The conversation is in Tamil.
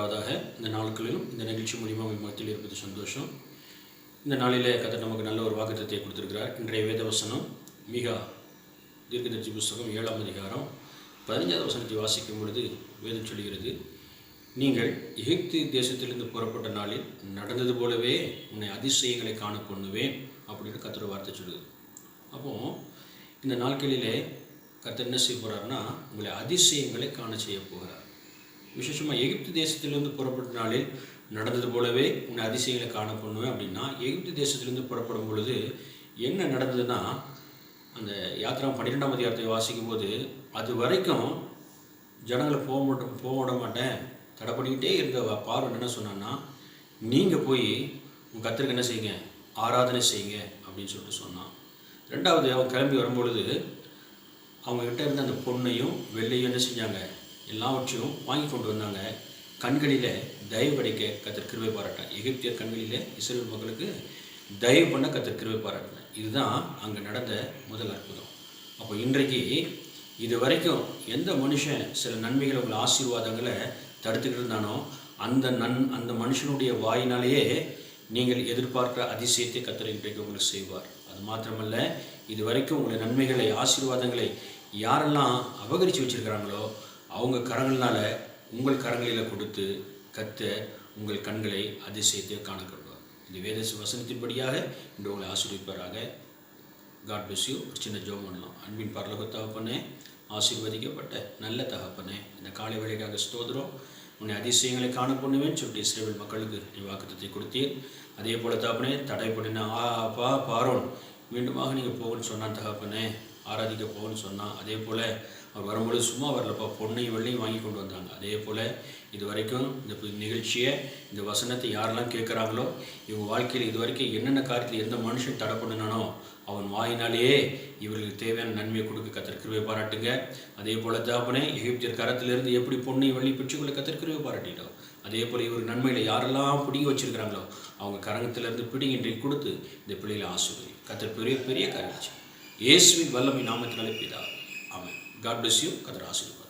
உண்டாவதாக. இந்த நாட்களிலும் இந்த நிகழ்ச்சி மூலியமாக மத்தியில் இருப்பது சந்தோஷம். இந்த நாளிலே கர்த்தர் நமக்கு நல்ல ஒரு வாக்குத்தத்தத்தை கொடுத்திருக்கிறார். இன்றைய வேத வசனம் மீகா தீர்க்கதரிசி புஸ்தகம் 7ஆம் அதிகாரம் 15வது வசனத்தை வாசிக்கும் பொழுது வேதம் சொல்கிறது, நீங்கள் எகிப்து தேசத்திலிருந்து புறப்பட்ட நாளில் நடந்தது போலவே உன்னை அதிசயங்களை காண பண்ணுவேன் அப்படின்னு கர்த்தர் வார்த்தை சொல்லுது. அப்போது இந்த நாட்களிலே கர்த்தர் என்ன செய்ய போகிறார்னா, உங்களை அதிசயங்களை காண செய்ய போகிறார். விசேஷமாக எகிப்து தேசத்திலிருந்து புறப்பட்ட நாளில் நடந்தது போலவே உன்னை அதிசயங்களை காண பண்ணுவேன் அப்படின்னா, எகிப்து தேசத்திலிருந்து புறப்படும் பொழுது என்ன நடந்ததுன்னா, அந்த யாத்திரா 12ஆம் அதிகாரத்தை வாசிக்கும் போது அது வரைக்கும் ஜனங்களை போக விட மாட்டேன் தடை பண்ணிக்கிட்டே இருந்த பார்வன் என்ன சொன்னான்னா, நீங்கள் போய் உங்கள் கர்த்தருக்கு என்ன செய்யுங்க, ஆராதனை செய்யுங்க அப்படின்னு சொல்லிட்டு சொன்னான். ரெண்டாவது அவன் கிளம்பி வரும்பொழுது அவங்கக்கிட்ட இருந்த அந்த பொண்ணையும் வெள்ளையும் என்ன செஞ்சாங்க, எல்லாவற்றையும் வாங்கி கொண்டு வந்தாங்க. கண்களில் தயவு கிடைக்க கர்த்தர் கிருபை பாராட்டினார். எகிப்தியர் கண்களில் இஸ்ரவேல் மக்களுக்கு தயவு பண்ண கர்த்தர் கிருபை பாராட்டினார். இதுதான் அங்கே நடந்த முதல் அற்புதம். அப்போ இன்றைக்கு இது வரைக்கும் எந்த மனுஷன் சில நன்மைகளை உங்களை ஆசீர்வாதங்களை தடுத்துக்கிட்டு இருந்தானோ அந்த மனுஷனுடைய வாயினாலேயே நீங்கள் எதிர்பார்க்கிற அதிசயத்தை கர்த்தர் இன்றைக்கு உங்களுக்கு செய்வார். அது மாத்திரமல்ல, இது வரைக்கும் உங்களுடைய நன்மைகளை ஆசீர்வாதங்களை யாரெல்லாம் அபகரித்து வச்சுருக்கிறாங்களோ அவங்க கரங்களால் உங்கள் கரங்களில் கொடுத்து கர்த்தர் உங்கள் கண்களை அதிசயத்தை காணப்படுவார். இந்த வேத வசனத்தின்படியாக இன்று உங்களை ஆசீர்வதிப்பாராக. God bless you. ஒரு சின்ன ஜெபம் பண்ணலாம். அன்பின் பரலோக தகப்பனே, ஆசீர்வதிக்கப்பட்ட நல்ல தகப்பனே, இந்த காலை வேளைக்காக ஸ்தோத்திரம். உன்னை அதிசயங்களை காண பண்ணுவேன்னு சொல்லிட்டு இஸ்ரவேல் மக்களுக்கு நீ வாக்குத்தத்தை கொடுத்தீர். அதே போல தகப்பனே, தடை பண்ணினா பாரோன் மீண்டுமாக நீங்கள் போகணும்னு சொன்னான் தகப்பனே, ஆராதிக்க போகணும்னு சொன்னான். அதே போல் அவர் வரும்பொழுது சும்மா வரலப்பா, பொன்னையும் வெள்ளையும் வாங்கி கொண்டு வந்தாங்க. அதே போல் இது வரைக்கும் இந்த நிகழ்ச்சியை, இந்த வசனத்தை யாரெல்லாம் கேட்குறாங்களோ இவங்க வாழ்க்கையில் இது வரைக்கும் என்னென்ன காரியத்தில் எந்த மனுஷன் தடை பண்ணினானோ அவன் வாயினாலேயே இவர்களுக்கு தேவையான நன்மையை கொடுக்க கர்த்தர் கிருபை பாராட்டுங்க. அதே போல் தகப்பனே, எகிப்தியர் கரத்திலிருந்து எப்படி பொன்னையும் வெள்ளி பிடிச்சுக்குள்ள கர்த்தர் கிருபை பாராட்டிட்டோம். அதே போல் இவர் நன்மையில் யாரெல்லாம் பிடிங்கி வச்சிருக்கிறாங்களோ அவங்க கரகத்திலிருந்து பிடிங்கி இன்றைக்கு கொடுத்து இந்த பிள்ளைகளை ஆசீர்வதி. கர்த்தர் பெரிய பெரிய காரியம் இயேசுவின் வல்லமை நாமத்தினாலே பிதாவே. ஆமென். God bless you. கர்த்தர் ஆசீர்வதிப்பார்.